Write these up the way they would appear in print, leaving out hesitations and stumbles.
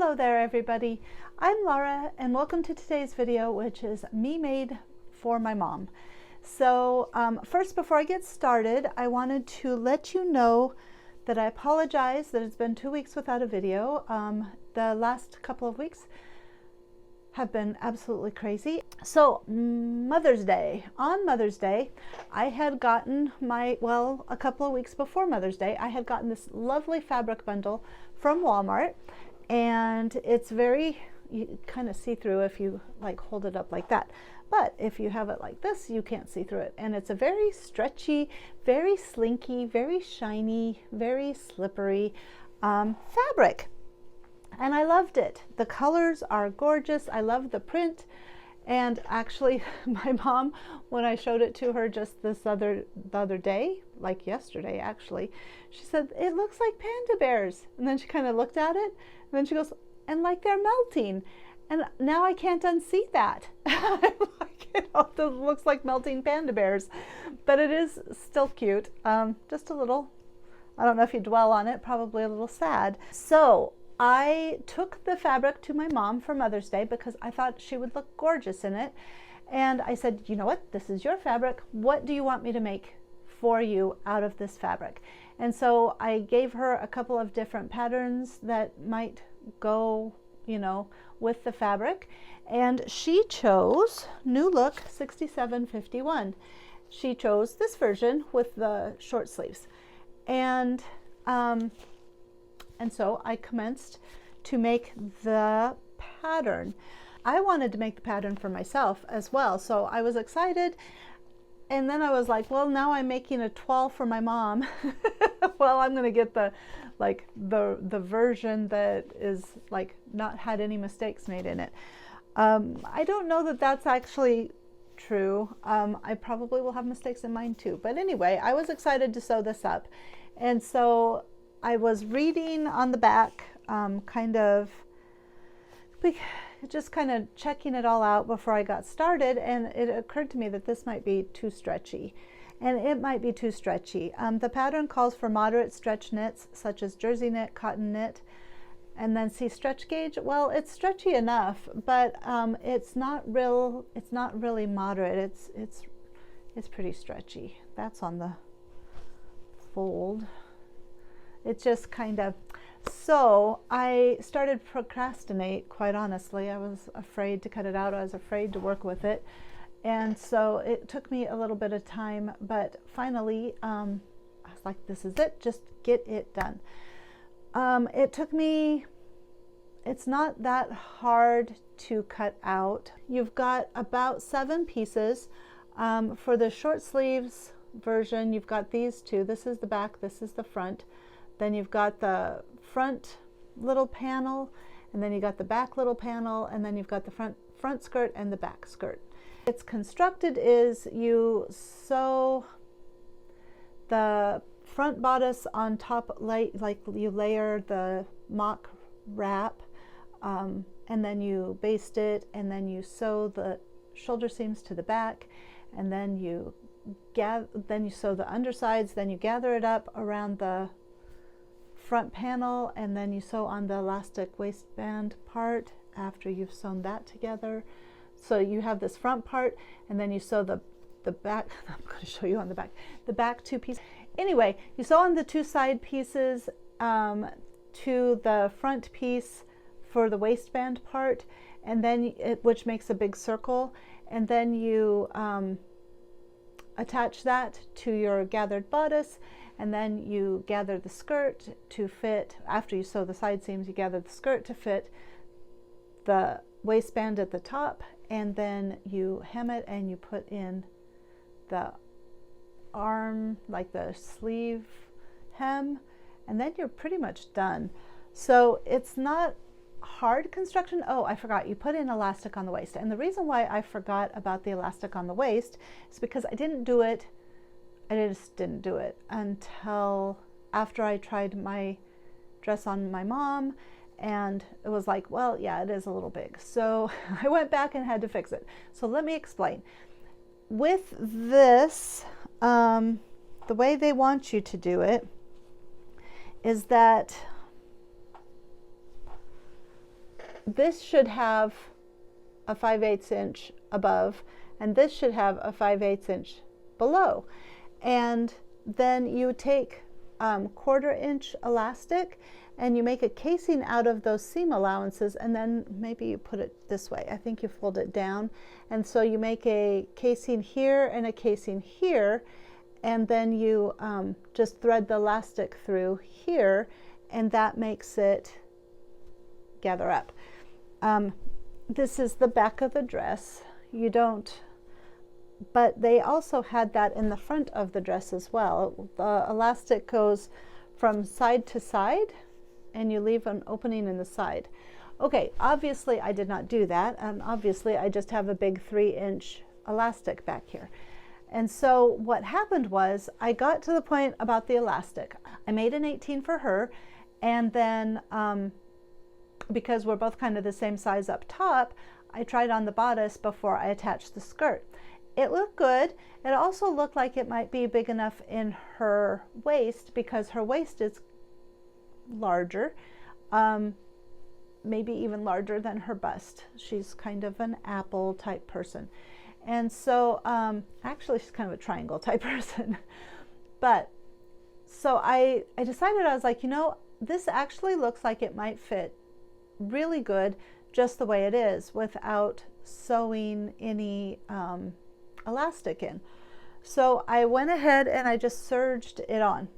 Hello there everybody, I'm Laura and welcome to today's video, which is me made for my mom. So first, before I get started, I wanted to let you know that I apologize that it's been 2 weeks without a video. The last couple of weeks have been absolutely crazy. So Mother's Day, on Mother's Day, I had gotten a couple of weeks before Mother's Day, I had gotten this lovely fabric bundle from Walmart. And it's very, you kind of see through if you like hold it up like that. But if you have it like this, you can't see through it. And it's a very stretchy, very slinky, very shiny, very slippery fabric. And I loved it. The colors are gorgeous. I love the print. And actually, my mom, when I showed it to her just the other day, like yesterday actually, she said, "It looks like panda bears." And then she kind of looked at it, and then she goes, "And like they're melting." And now I can't unsee that. Like, it looks like melting panda bears, but it is still cute. Just a little, I don't know if you dwell on it, probably a little sad. So I took the fabric to my mom for Mother's Day because I thought she would look gorgeous in it. And I said, "You know what? This is your fabric. What do you want me to make for you out of this fabric?" And so I gave her a couple of different patterns that might go, you know, with the fabric. And she chose New Look 6751. She chose this version with the short sleeves. And so I commenced to make the pattern. I wanted to make the pattern for myself as well, so I was excited. And then I was like, well, now I'm making a 12 for my mom. Well, I'm gonna get the version that is like not had any mistakes made in it. I don't know that that's actually true. I probably will have mistakes in mine too. But anyway, I was excited to sew this up. And so I was reading on the back, just kind of checking it all out before I got started, and it occurred to me that this might be too stretchy. And it might be too stretchy. The pattern calls for moderate stretch knits, such as jersey knit, cotton knit, and then see stretch gauge. Well, it's stretchy enough, but it's not really moderate. It's pretty stretchy. That's on the fold. It's just kind of, so I started procrastinate, quite honestly. I was afraid to cut it out. I was afraid to work with it. And so it took me a little bit of time, but finally, I was like, this is it, just get it done. It took me, it's not that hard to cut out. You've got about 7 pieces. For the short sleeves version, you've got these two. This is the back, this is the front. Then you've got the front little panel, and then you got the back little panel, and then you've got the front skirt and the back skirt. It's constructed is you sew the front bodice on top, like you layer the mock wrap, and then you baste it, and then you sew the shoulder seams to the back, and then you sew the undersides, then you gather it up around the front panel, and then you sew on the elastic waistband part after you've sewn that together. So you have this front part, and then you sew the back. I'm going to show you on the back, the back 2 pieces. Anyway, you sew on the 2 side pieces to the front piece for the waistband part, and then which makes a big circle, and then you attach that to your gathered bodice. And then you gather the skirt to fit, after you sew the side seams, you gather the skirt to fit the waistband at the top, and then you hem it and you put in the arm, like the sleeve hem, and then you're pretty much done. So it's not hard construction. Oh, I forgot, you put in elastic on the waist. And the reason why I forgot about the elastic on the waist is because I just didn't do it until after I tried my dress on my mom, and it was like, well, yeah, it is a little big. So I went back and had to fix it. So let me explain. With this, the way they want you to do it is that this should have a 5/8 inch above, and this should have a 5/8 inch below. And then you take 1/4 inch elastic and you make a casing out of those seam allowances, and then maybe you put it this way. I think you fold it down, and so you make a casing here and a casing here, and then you just thread the elastic through here, and that makes it gather up. This is the back of the dress. You don't, but they also had that in the front of the dress as well. The elastic goes from side to side, and you leave an opening in the side. Okay, obviously I did not do that, and obviously I just have a big 3-inch elastic back here. And so what happened was I got to the point about the elastic. I made an 18 for her, and then because we're both kind of the same size up top, I tried on the bodice before I attached the skirt. It looked good. It also looked like it might be big enough in her waist, because her waist is larger, maybe even larger than her bust. She's kind of an apple type person. And so actually she's kind of a triangle type person. But so I decided, I was like, you know, this actually looks like it might fit really good just the way it is without sewing any elastic in. So I went ahead and I just serged it on,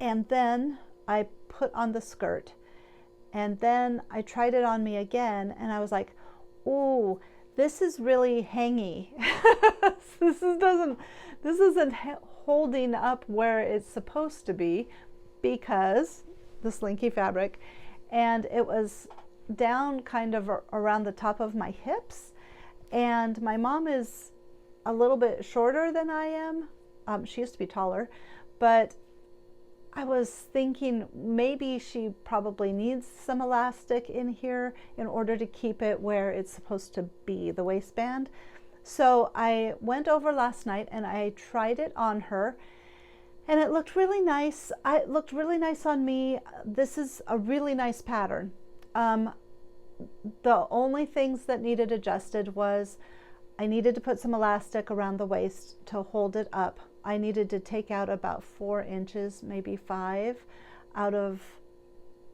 and then I put on the skirt, and then I tried it on me again, and I was like, ooh, this is really hangy. this isn't holding up where it's supposed to be, because the slinky fabric, and it was down kind of around the top of my hips, and my mom is a little bit shorter than I am. She used to be taller, but I was thinking maybe she probably needs some elastic in here in order to keep it where it's supposed to be, the waistband. So I went over last night and I tried it on her, and it looked really nice. It looked really nice on me. This is a really nice pattern. The only things that needed adjusted was I needed to put some elastic around the waist to hold it up. I needed to take out about 4 inches, maybe 5, out of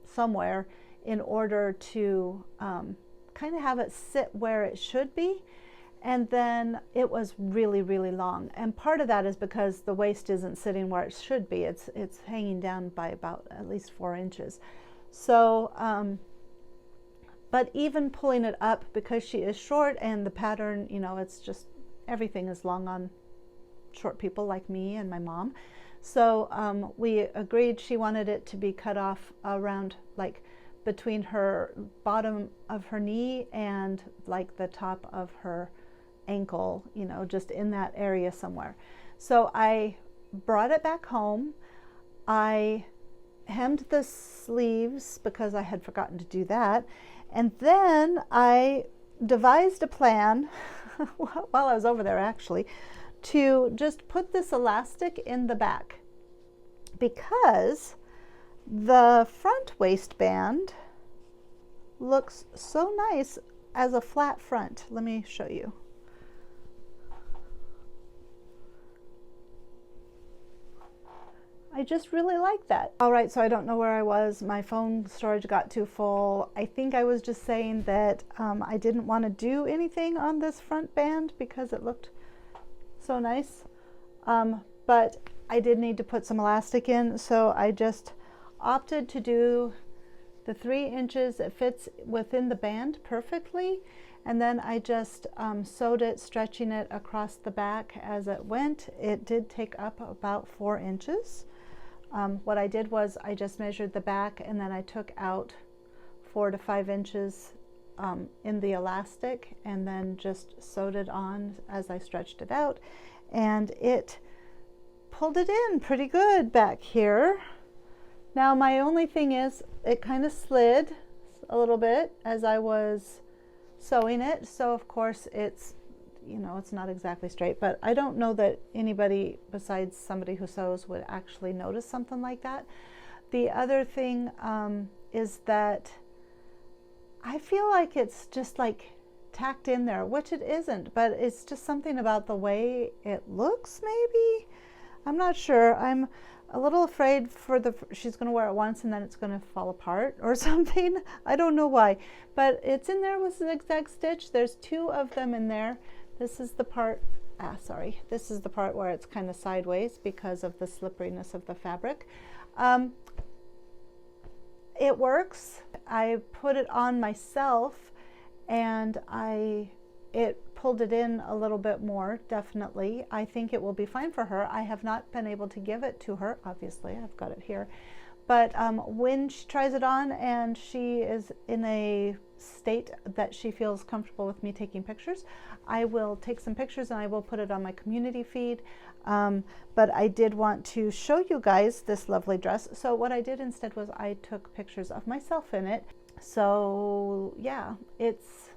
somewhere in order to kind of have it sit where it should be. And then it was really, really long. And part of that is because the waist isn't sitting where it should be. It's hanging down by about at least 4 inches. So, but even pulling it up, because she is short and the pattern, you know, it's just, everything is long on short people like me and my mom. So we agreed she wanted it to be cut off around, like between her bottom of her knee and like the top of her ankle, you know, just in that area somewhere. So I brought it back home. I hemmed the sleeves because I had forgotten to do that. And then I devised a plan while I was over there, actually, to just put this elastic in the back, because the front waistband looks so nice as a flat front. Let me show you. I just really like that. All right, so I don't know where I was. My phone storage got too full. I think I was just saying that I didn't want to do anything on this front band because it looked so nice. But I did need to put some elastic in, so I just opted to do the 3 inches. It fits within the band perfectly. And then I just sewed it, stretching it across the back as it went. It did take up about 4 inches. What I did was I just measured the back, and then I took out 4 to 5 inches in the elastic, and then just sewed it on as I stretched it out, and it pulled it in pretty good back here. Now my only thing is it kind of slid a little bit as I was sewing it, so of course it's, you know, it's not exactly straight, but I don't know that anybody besides somebody who sews would actually notice something like that. The other thing is that I feel like it's just like tacked in there, which it isn't, but it's just something about the way it looks, maybe. I'm not sure. I'm a little afraid she's going to wear it once and then it's going to fall apart or something. I don't know why, but it's in there with zigzag stitch. There's 2 of them in there. This is the part, this is the part where it's kind of sideways because of the slipperiness of the fabric. It works. I put it on myself and it pulled it in a little bit more, definitely. I think it will be fine for her. I have not been able to give it to her, obviously. I've got it here. But when she tries it on and she is in a state that she feels comfortable with me taking pictures, I will take some pictures and I will put it on my community feed. But I did want to show you guys this lovely dress. So what I did instead was I took pictures of myself in it. So yeah, it's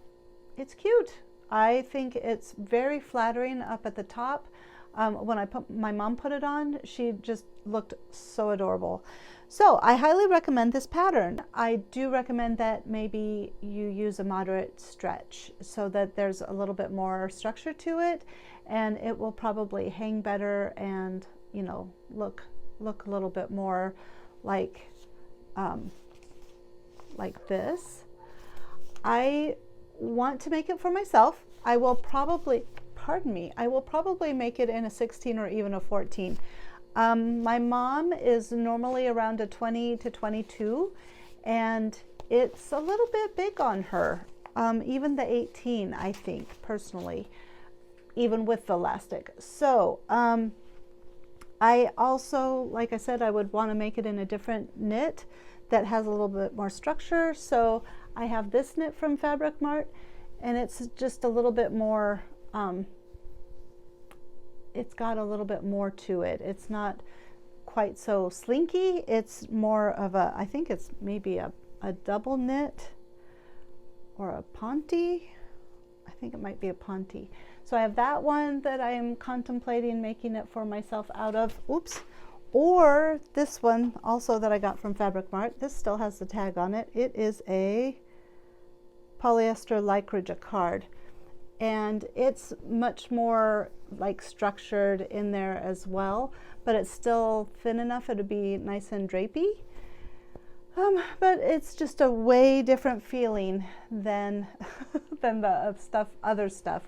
cute. I think it's very flattering up at the top. When my mom put it on, she just looked so adorable. So I highly recommend this pattern. I do recommend that maybe you use a moderate stretch so that there's a little bit more structure to it, and it will probably hang better and, you know, look a little bit more like this. I want to make it for myself. I will probably, I will probably make it in a 16 or even a 14. My mom is normally around a 20 to 22, and it's a little bit big on her. Even the 18, I think, personally, even with the elastic. So I also, like I said, I would want to make it in a different knit that has a little bit more structure. So I have this knit from Fabric Mart, and it's just a little bit more, it's got a little bit more to it. It's not quite so slinky. It's more of a, I think it's maybe a double knit or a ponte. I think it might be a ponte. So I have that one that I am contemplating making it for myself out of, oops, or this one also that I got from Fabric Mart. This still has the tag on it. It is a polyester lycra jacquard, and it's much more like structured in there as well, but it's still thin enough it'll be nice and drapey. But it's just a way different feeling than than the other stuff.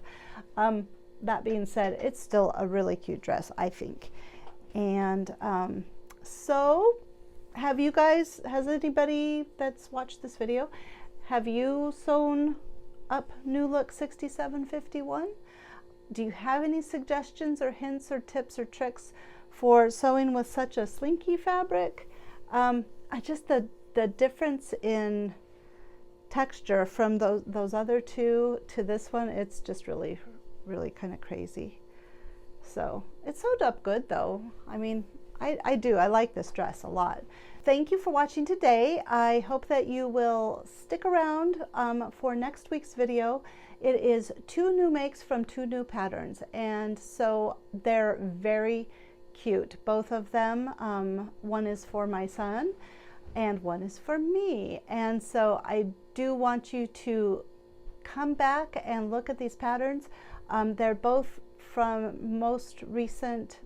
That being said, it's still a really cute dress, I think. And so have you guys, has anybody that's watched this video, have you sewn up New Look 6751? Do you have any suggestions or hints or tips or tricks for sewing with such a slinky fabric? Just the difference in texture from those other two to this one, it's just really kind of crazy. So it's sewed up good though. I mean, I like this dress a lot. Thank you for watching today. I hope that you will stick around for next week's video. It is 2 new makes from 2 new patterns, and so they're very cute, both of them. One is for my son and one is for me, and so I do want you to come back and look at these patterns. They're both from most recent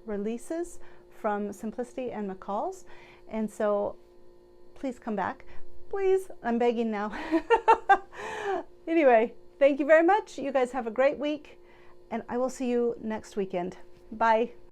releases from Simplicity and McCall's, and so please come back, please. I'm begging now. Anyway, thank you very much. You guys have a great week, and I will see you next weekend. Bye.